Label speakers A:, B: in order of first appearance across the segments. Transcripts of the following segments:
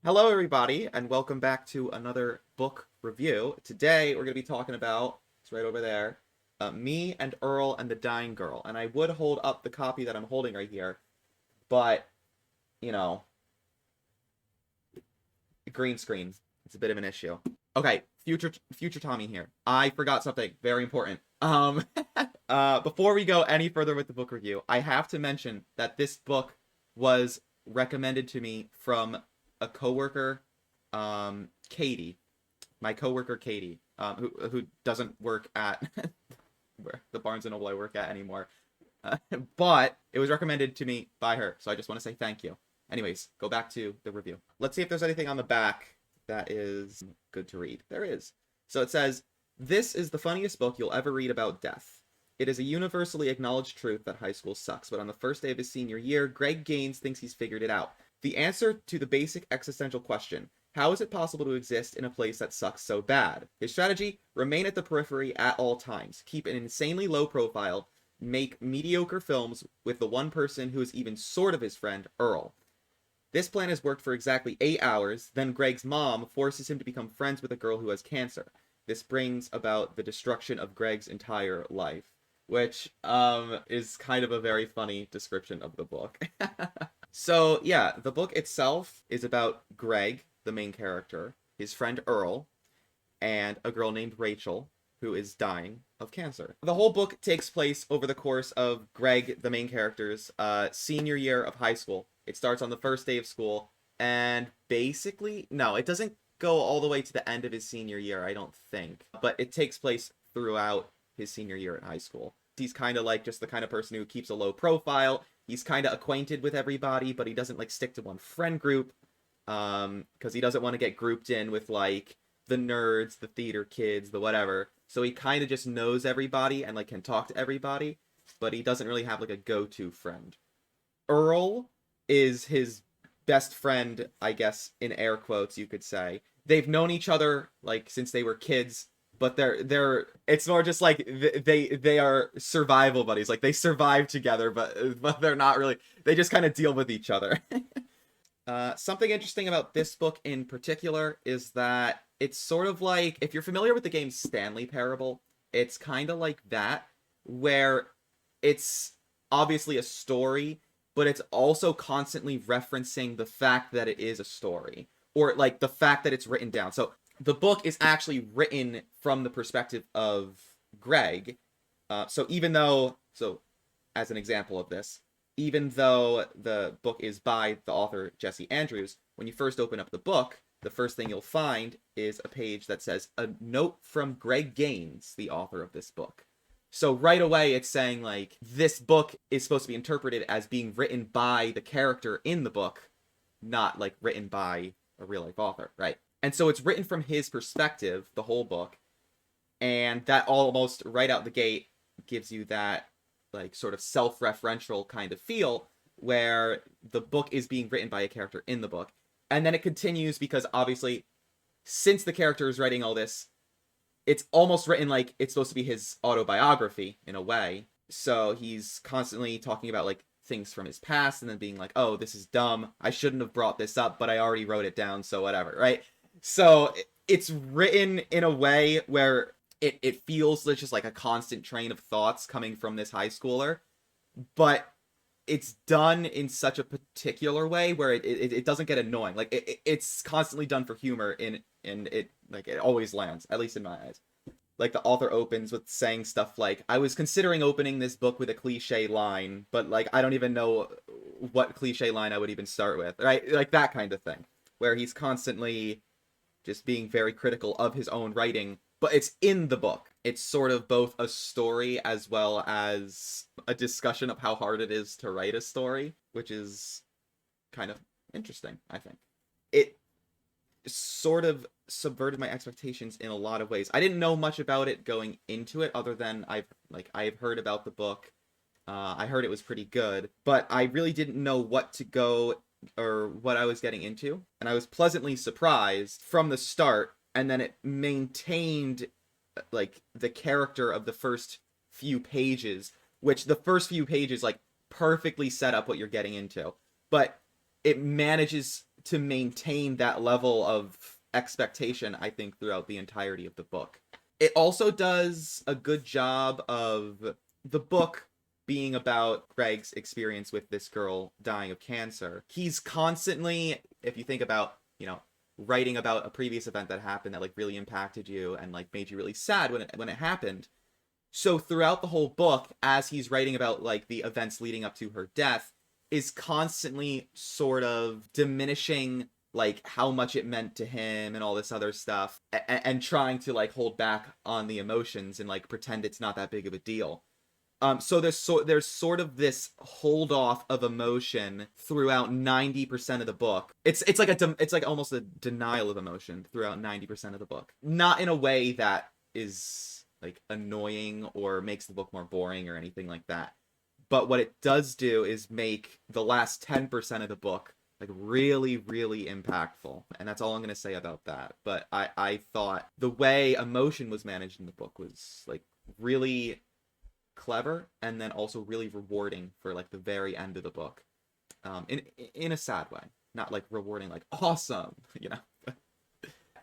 A: Hello, everybody, and welcome back to another book review. Today, we're going to be talking about, it's right over there, Me and Earl and the Dying Girl. And I would hold up the copy that I'm holding right here, but, you know, green screen. It's a bit of an issue. Okay, future Tommy here. I forgot something very important. Before we go any further with the book review, I have to mention that this book was recommended to me from a coworker, Katie, my coworker Katie, who doesn't work at where the Barnes and Noble I work at anymore, but it was recommended to me by her, so I just want to say thank you. Anyways, go back to the review. Let's see if there's anything on the back that is good to read. There is. So it says, "This is the funniest book you'll ever read about death. It is a universally acknowledged truth that high school sucks, but on the first day of his senior year, Greg Gaines thinks he's figured it out. The answer to the basic existential question, how is it possible to exist in a place that sucks so bad? His strategy, remain at the periphery at all times, keep an insanely low profile, make mediocre films with the one person who is even sort of his friend, Earl. This plan has worked for exactly 8 hours, then Greg's mom forces him to become friends with a girl who has cancer. This brings about the destruction of Greg's entire life." Which is kind of a very funny description of the book. So, yeah, the book itself is about Greg, the main character, his friend Earl, and a girl named Rachel, who is dying of cancer. The whole book takes place over the course of Greg, the main character's senior year of high school. It starts on the first day of school, and basically, no, it doesn't go all the way to the end of his senior year, I don't think. But it takes place throughout his senior year at high school. He's kind of like just the kind of person who keeps a low profile. He's kind of acquainted with everybody, but he doesn't like stick to one friend group because he doesn't want to get grouped in with like the nerds, the theater kids, the whatever. So he kind of just knows everybody and like can talk to everybody, but he doesn't really have like a go-to friend. Earl is his best friend, I guess, in air quotes you could say. They've known each other like since they were kids, but they're it's more just like they are survival buddies. Like they survive together, but they're not really. They just kind of deal with each other. Something interesting about this book in particular is that it's sort of like, if you're familiar with the game Stanley Parable, it's kind of like that, where it's obviously a story, but it's also constantly referencing the fact that it is a story, or like the fact that it's written down. So the book is actually written from the perspective of Greg. So as an example of this, even though the book is by the author Jesse Andrews, when you first open up the book, the first thing you'll find is a page that says, "A note from Greg Gaines, the author of this book." So right away, it's saying, like, this book is supposed to be interpreted as being written by the character in the book, not, like, written by a real-life author, right? And so it's written from his perspective, the whole book, and that almost right out the gate gives you that, like, sort of self-referential kind of feel, where the book is being written by a character in the book. And then it continues because, obviously, since the character is writing all this, it's almost written like it's supposed to be his autobiography, in a way. So he's constantly talking about, like, things from his past, and then being like, oh, this is dumb, I shouldn't have brought this up, but I already wrote it down, so whatever, right? So it's written in a way where it feels just like a constant train of thoughts coming from this high schooler, but it's done in such a particular way where it doesn't get annoying. Like it's constantly done for humor, and it like it always lands, at least in my eyes. Like the author opens with saying stuff like, "I was considering opening this book with a cliche line, but like I don't even know what cliche line I would even start with," right? Like that kind of thing, where he's constantly just being very critical of his own writing, but it's in the book. It's sort of both a story as well as a discussion of how hard it is to write a story, which is kind of interesting, I think. It sort of subverted my expectations in a lot of ways. I didn't know much about it going into it, other than I've heard about the book. I heard it was pretty good, but I really didn't know what to go or what I was getting into, and I was pleasantly surprised from the start. And then it maintained like the character of the first few pages, which the first few pages like perfectly set up what you're getting into, but it manages to maintain that level of expectation, I think, throughout the entirety of the book. It also does a good job of the book being about Greg's experience with this girl dying of cancer. He's constantly, if you think about, writing about a previous event that happened that like really impacted you and like made you really sad when it happened. So throughout the whole book, as he's writing about like the events leading up to her death, is constantly sort of diminishing like how much it meant to him and all this other stuff, and trying to like hold back on the emotions and like pretend it's not that big of a deal. So there's sort of this hold off of emotion throughout 90% of the book. It's like almost a denial of emotion throughout 90% of the book. Not in a way that is like annoying or makes the book more boring or anything like that. But what it does do is make the last 10% of the book like really, really impactful. And that's all I'm going to say about that. But I thought the way emotion was managed in the book was like really clever, and then also really rewarding for like the very end of the book, in a sad way, not like rewarding like awesome.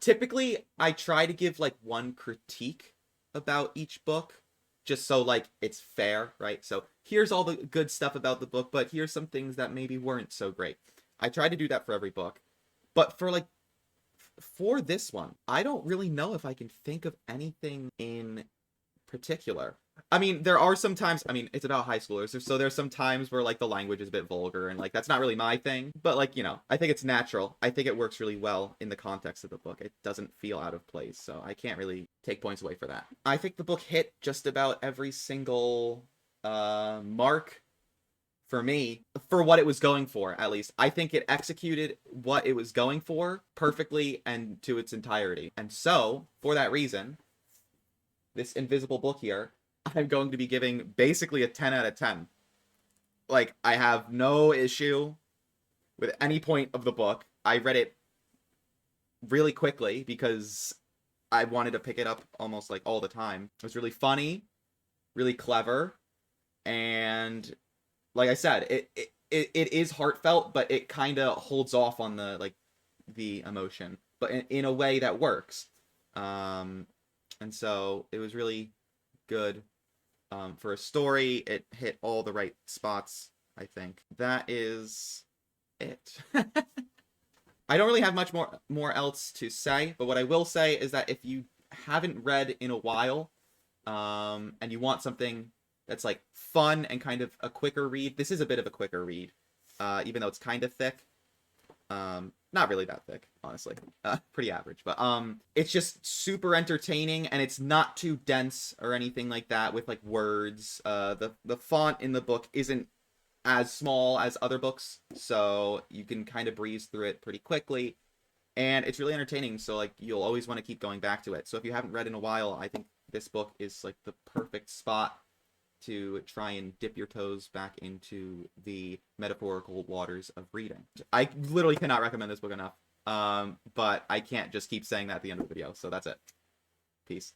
A: Typically I try to give like one critique about each book, just so like it's fair, right? So here's all the good stuff about the book, but here's some things that maybe weren't so great. I try to do that for every book, but for this one, I don't really know if I can think of anything in particular. I mean, there are some times, it's about high schoolers, so there's some times where, like, the language is a bit vulgar, and, like, that's not really my thing, but, like, I think it's natural. I think it works really well in the context of the book. It doesn't feel out of place, so I can't really take points away for that. I think the book hit just about every single, mark for me, for what it was going for, at least. I think it executed what it was going for perfectly and to its entirety. And so, for that reason, this invisible book here, I'm going to be giving basically a 10 out of 10. Like, I have no issue with any point of the book. I read it really quickly because I wanted to pick it up almost like all the time. It was really funny, really clever, and like I said, it is heartfelt, but it kind of holds off on the emotion, but in a way that works. And so it was really good. For a story, it hit all the right spots, I think. That is it. I don't really have much more else to say, but what I will say is that if you haven't read in a while, and you want something that's like fun and kind of a quicker read, this is a bit of a quicker read, even though it's kind of thick. Not really that thick, honestly. Pretty average, but it's just super entertaining, and it's not too dense or anything like that with like words. The font in the book isn't as small as other books, so you can kind of breeze through it pretty quickly, and it's really entertaining, so like you'll always want to keep going back to it. So if you haven't read in a while, I think this book is like the perfect spot to try and dip your toes back into the metaphorical waters of reading. I literally cannot recommend this book enough, but I can't just keep saying that at the end of the video, so that's it. Peace.